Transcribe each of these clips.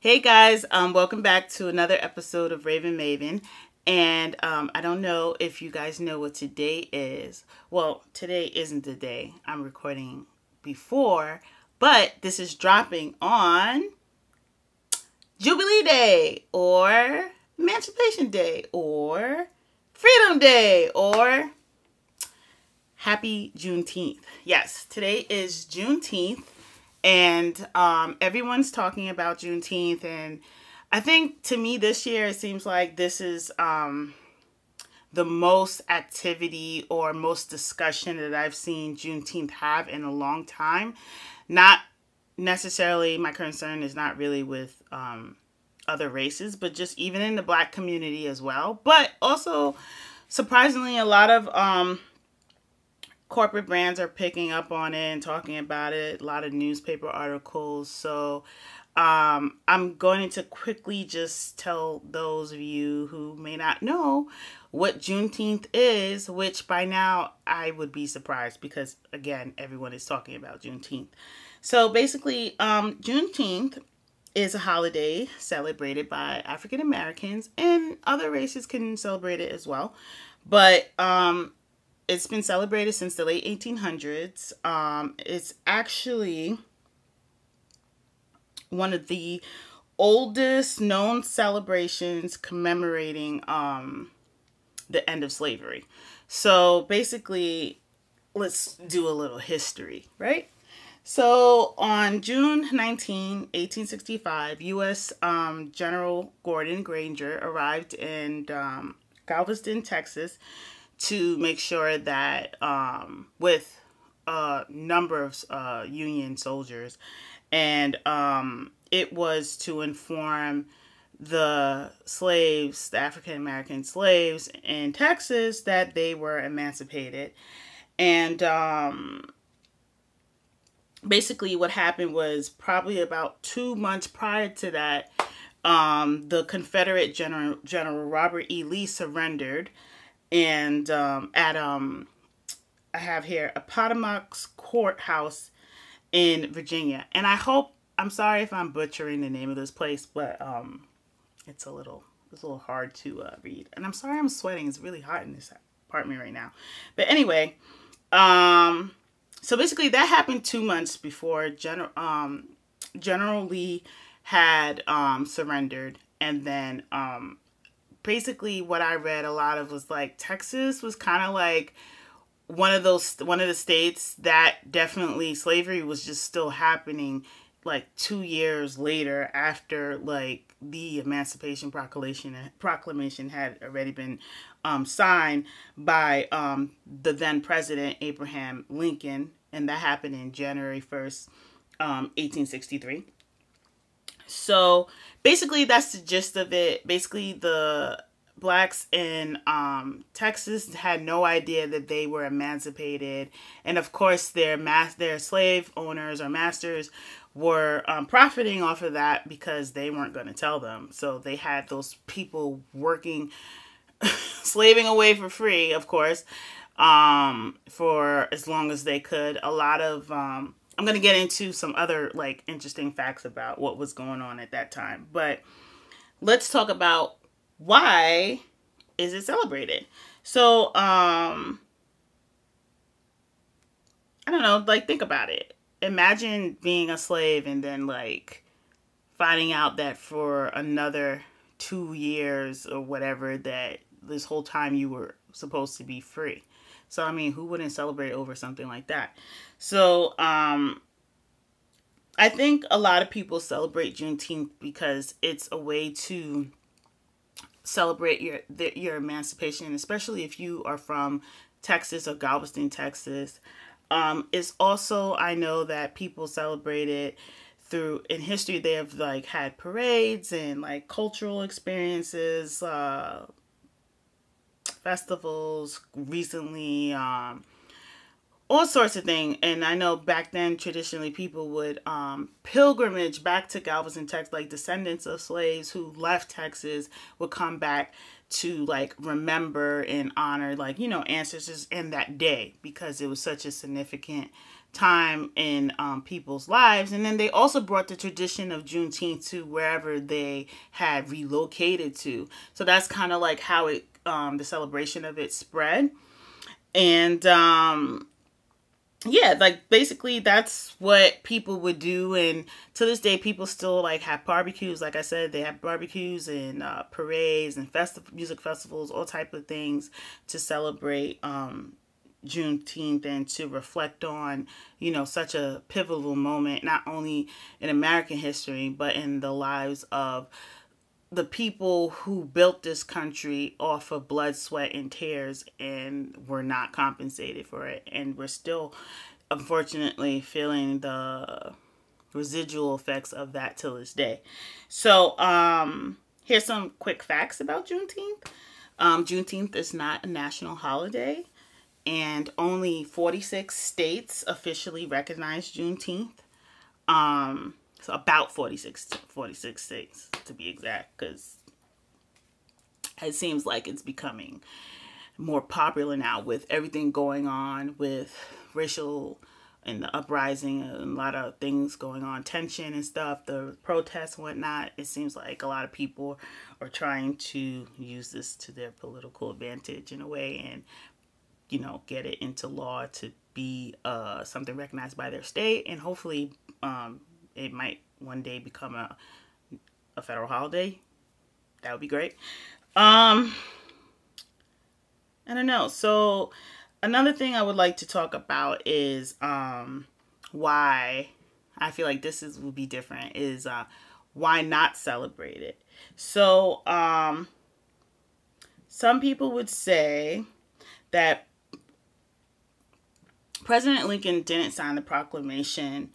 Hey guys, welcome back to another episode of Raven Maven. And I don't know if you guys know what today is. Well, today isn't the day. I'm recording before, but this is dropping on Jubilee Day or Emancipation Day or Freedom Day or Happy Juneteenth. Yes, today is Juneteenth. And everyone's talking about Juneteenth, and I think to me this year it seems like this is the most activity or most discussion that I've seen Juneteenth have in a long time. Not necessarily, my concern is not really with other races, but just even in the Black community as well. But also, surprisingly, a lot of corporate brands are picking up on it and talking about it. A lot of newspaper articles. So I'm going to quickly just tell those of you who may not know what Juneteenth is, which by now I would be surprised because, again, everyone is talking about Juneteenth. So basically, Juneteenth is a holiday celebrated by African Americans, and other races can celebrate it as well. But it's been celebrated since the late 1800s. It's actually one of the oldest known celebrations commemorating the end of slavery. So basically, let's do a little history, right? So on June 19, 1865, U.S. General Gordon Granger arrived in Galveston, Texas, to make sure that with a number of Union soldiers, and it was to inform the slaves, the African American slaves in Texas, that they were emancipated. And basically what happened was probably about 2 months prior to that, the Confederate General Robert E. Lee surrendered. And I have here Appomattox Courthouse in Virginia. And I'm sorry if I'm butchering the name of this place, but it's a little hard to read. And I'm sorry I'm sweating. It's really hot in this apartment right now. But anyway, so basically that happened 2 months before General Lee had surrendered. And then basically what I read a lot of was like Texas was kind of like one of the states that definitely slavery was just still happening like 2 years later after like the Emancipation Proclamation had already been signed by the then President Abraham Lincoln, and that happened in January 1st, 1863. So basically that's the gist of it. Basically the blacks in Texas had no idea that they were emancipated, and of course their slave owners or masters were profiting off of that because they weren't going to tell them. So they had those people working, slaving away for free, of course, for as long as they could. A lot of I'm going to get into some other like interesting facts about what was going on at that time. But let's talk about why is it celebrated. So, I don't know, like think about it. Imagine being a slave and then like finding out that for another 2 years or whatever that this whole time you were supposed to be free. So, I mean, who wouldn't celebrate over something like that? So, I think a lot of people celebrate Juneteenth because it's a way to celebrate your emancipation, especially if you are from Texas or Galveston, Texas. It's also, I know that people celebrate it in history. They have like had parades and like cultural experiences, festivals recently, all sorts of things. And I know back then traditionally people would pilgrimage back to Galveston, Texas, like descendants of slaves who left Texas would come back to like remember and honor, like, you know, ancestors in that day, because it was such a significant time in people's lives. And then they also brought the tradition of Juneteenth to wherever they had relocated to. So that's kind of like how it the celebration of it spread. And yeah, like basically that's what people would do. And to this day, people still like have barbecues. Like I said, they have barbecues and parades and music festivals, all type of things to celebrate Juneteenth and to reflect on, you know, such a pivotal moment, not only in American history, but in the lives of the people who built this country off of blood, sweat, and tears, and were not compensated for it. And we're still, unfortunately, feeling the residual effects of that till this day. So, here's some quick facts about Juneteenth. Juneteenth is not a national holiday, and only 46 states officially recognize Juneteenth. So about 46 states to be exact, because it seems like it's becoming more popular now with everything going on with racial and the uprising and a lot of things going on, tension and stuff, the protests and whatnot. It seems like a lot of people are trying to use this to their political advantage in a way, and, you know, get it into law to be something recognized by their state, and hopefully it might one day become a federal holiday. That would be great. I don't know. So another thing I would like to talk about is why I feel like would be different is why not celebrate it. So some people would say that President Lincoln didn't sign the proclamation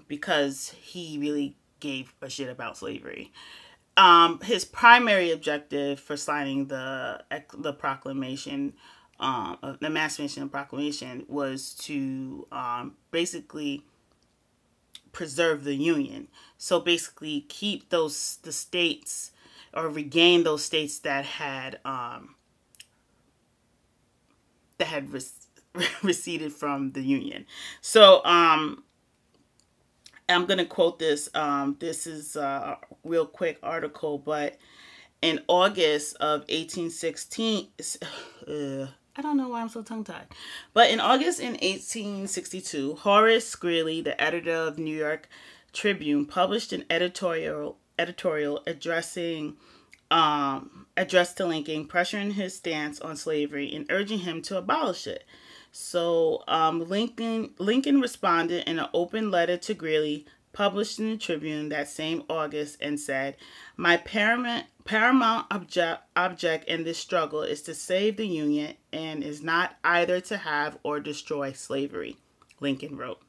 because he really gave a shit about slavery. His primary objective for signing the proclamation, the Emancipation Proclamation, was to basically preserve the Union. So basically keep the states, or regain those states that had receded from the Union. So I'm going to quote this. This is a real quick article, but in August of 1816, I don't know why I'm so tongue-tied, but in August in 1862, Horace Greeley, the editor of New York Tribune, published an editorial addressed to Lincoln, pressuring his stance on slavery and urging him to abolish it. So Lincoln responded in an open letter to Greeley, published in the Tribune that same August, and said, "My paramount object in this struggle is to save the Union, and is not either to have or destroy slavery," Lincoln wrote.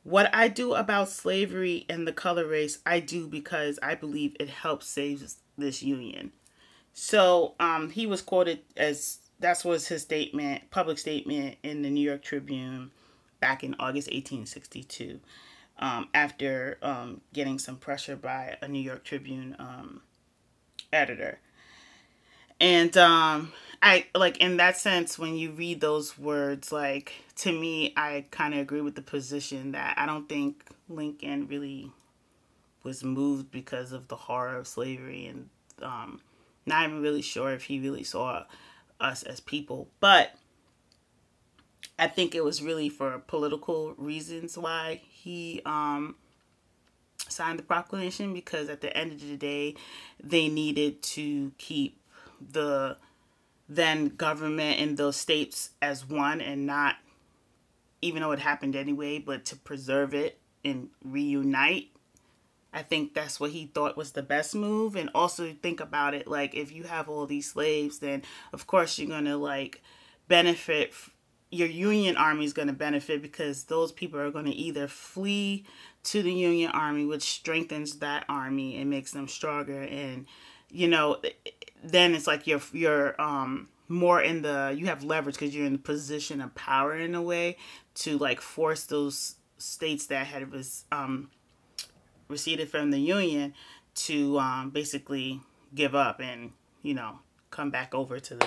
"What I do about slavery and the color race, I do because I believe it helps save this Union." So he was quoted as, that was his statement, public statement in the New York Tribune back in August 1862, after getting some pressure by a New York Tribune editor. And I, like, in that sense, when you read those words, like, to me, I kind of agree with the position that I don't think Lincoln really was moved because of the horror of slavery, and not even really sure if he really saw us as people. But I think it was really for political reasons why he signed the proclamation, because at the end of the day, they needed to keep the then government in those states as one, and not, even though it happened anyway, but to preserve it and reunite. I think that's what he thought was the best move. And also think about it, like, if you have all these slaves, then of course you're going to like benefit. Your Union Army is going to benefit, because those people are going to either flee to the Union Army, which strengthens that army and makes them stronger. And, you know, then it's like you're more in the, you have leverage because you're in the position of power in a way to like force those states that had receded from the Union to basically give up and, you know, come back over to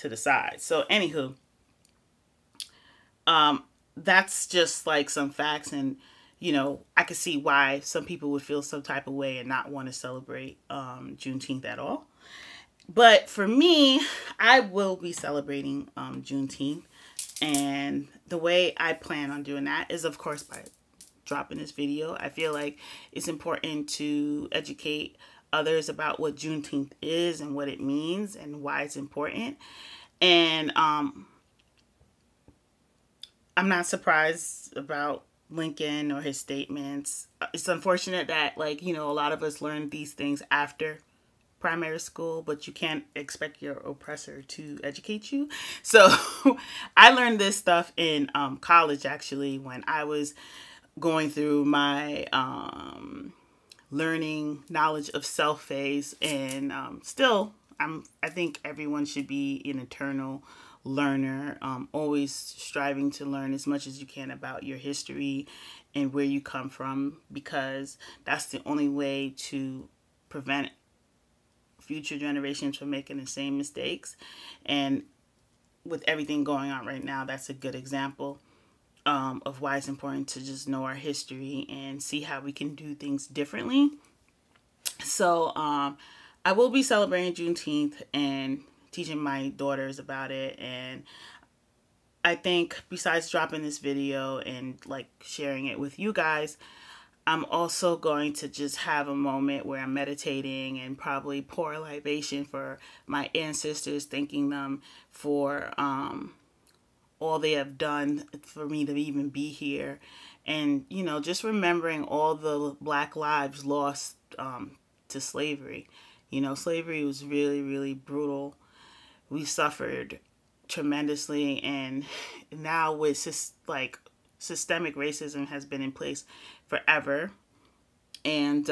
the side. So anywho, that's just like some facts, and you know, I could see why some people would feel some type of way and not want to celebrate Juneteenth at all. But for me, I will be celebrating Juneteenth, and the way I plan on doing that is, of course, by dropping this video. I feel like it's important to educate others about what Juneteenth is and what it means and why it's important. And I'm not surprised about Lincoln or his statements. It's unfortunate that, like, you know, a lot of us learn these things after primary school, but you can't expect your oppressor to educate you. So I learned this stuff in college, actually, when I was going through my learning knowledge of self phase. And still, I think everyone should be an eternal learner, always striving to learn as much as you can about your history and where you come from, because that's the only way to prevent future generations from making the same mistakes. And with everything going on right now, that's a good example of why it's important to just know our history and see how we can do things differently. So I will be celebrating Juneteenth and teaching my daughters about it. And I think besides dropping this video and like sharing it with you guys, I'm also going to just have a moment where I'm meditating and probably pour a libation for my ancestors, thanking them for all they have done for me to even be here. And, you know, just remembering all the Black lives lost to slavery. You know, slavery was really, really brutal. We suffered tremendously, and now with systemic racism has been in place forever, and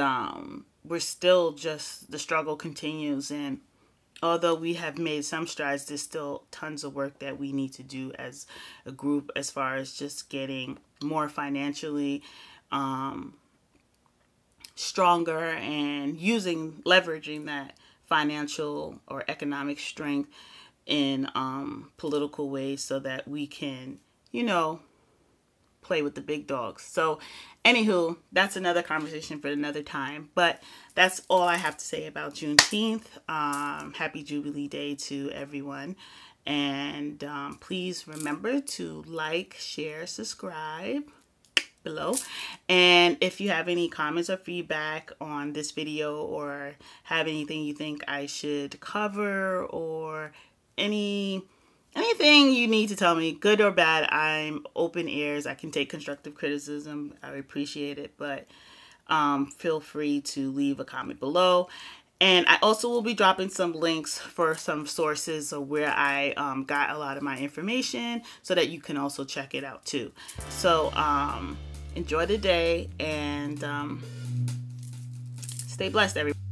we're still just, the struggle continues. And although we have made some strides, there's still tons of work that we need to do as a group, as far as just getting more financially stronger and leveraging that financial or economic strength in political ways, so that we can, you know, play with the big dogs. So anywho, that's another conversation for another time, but that's all I have to say about Juneteenth. Happy Jubilee Day to everyone, and please remember to like, share, subscribe below. And if you have any comments or feedback on this video, or have anything you think I should cover, or anything you need to tell me, good or bad, I'm open ears. I can take constructive criticism. I appreciate it, but feel free to leave a comment below. And I also will be dropping some links for some sources of where I got a lot of my information, so that you can also check it out too. So enjoy the day, and stay blessed, everyone.